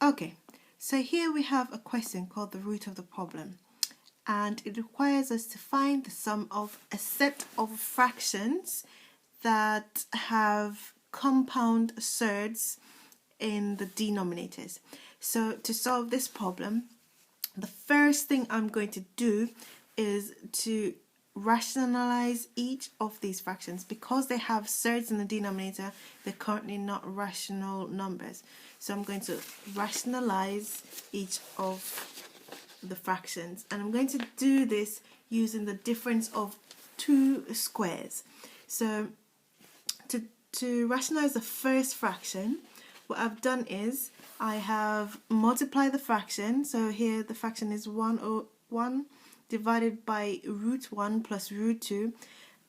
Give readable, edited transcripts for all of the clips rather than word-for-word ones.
Okay, so here we have a question called the root of the problem, and it requires us to find the sum of a set of fractions that have compound surds in the denominators. So to solve this problem, the first thing I'm going to do is to rationalize each of these fractions. Because they have surds in the denominator, they're currently not rational numbers. So I'm going to rationalize each of the fractions, and I'm going to do this using the difference of two squares. So to rationalize the first fraction, what I've done is I have multiplied the fraction. So here the fraction is 1 divided by root 1 plus root 2,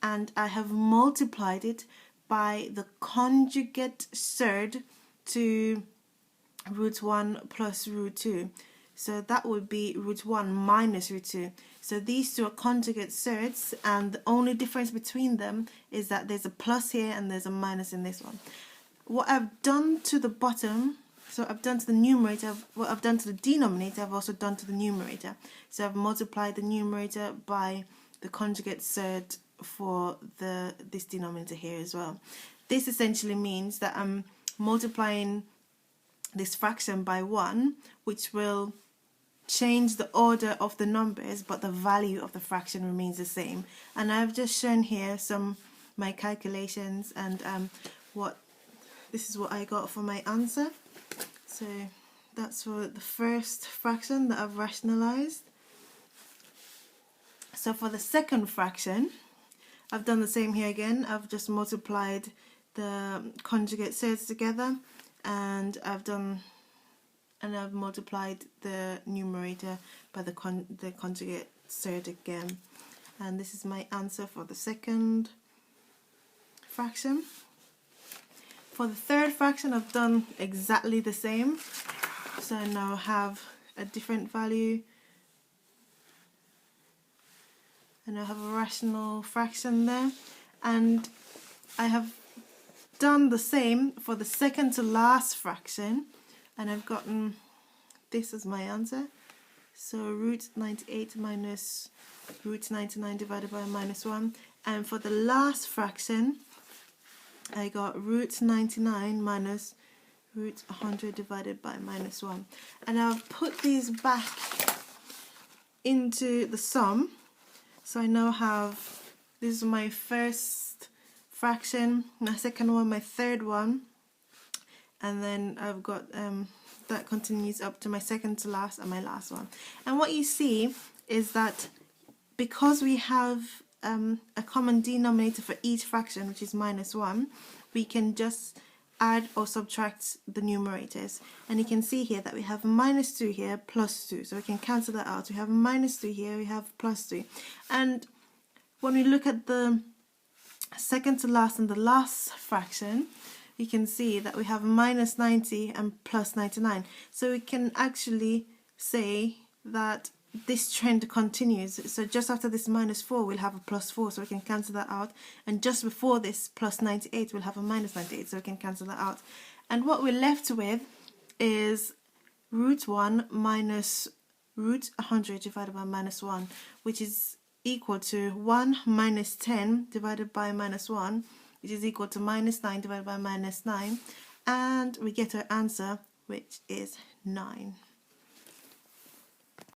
and I have multiplied it by the conjugate surd to root 1 plus root 2. So that would be root 1 minus root 2. So these two are conjugate surds, and the only difference between them is that there's a plus here and there's a minus in this one. What I've done to the bottom, so I've done to the numerator, what I've done to the denominator, I've also done to the numerator. So I've multiplied the numerator by the conjugate surd for this denominator here as well. This essentially means that I'm multiplying this fraction by 1, which will change the order of the numbers, but the value of the fraction remains the same. And I've just shown here my calculations, and this is what I got for my answer. So that's for the first fraction that I've rationalized. So for the second fraction, I've done the same here again. I've just multiplied the conjugate surds together, and I've multiplied the numerator by the conjugate surd again. And this is my answer for the second fraction. For the third fraction, I've done exactly the same. So I now have a different value. And I have a rational fraction there. And I have done the same for the second to last fraction. And I've gotten this as my answer. So root 98 minus root 99 divided by minus 1. And for the last fraction, I got root 99 minus root 100 divided by minus 1. And I've put these back into the sum. So I now have, this is my first fraction, my second one, my third one. And then I've got, that continues up to my second to last and my last one. And what you see is that because we have a common denominator for each fraction, which is minus 1, we can just add or subtract the numerators. And you can see here that we have minus 2 here, plus 2. So we can cancel that out. We have minus 2 here, we have plus 2. And when we look at the second to last and the last fraction, you can see that we have minus 90 and plus 99. So we can actually say that this trend continues. So just after this minus 4, we'll have a plus 4, so we can cancel that out. And just before this plus 98, we'll have a minus 98, so we can cancel that out. And what we're left with is root 1 minus root 100 divided by minus 1, which is equal to 1 minus 10 divided by minus 1, which is equal to minus 9 divided by minus 9. And we get our answer, which is 9.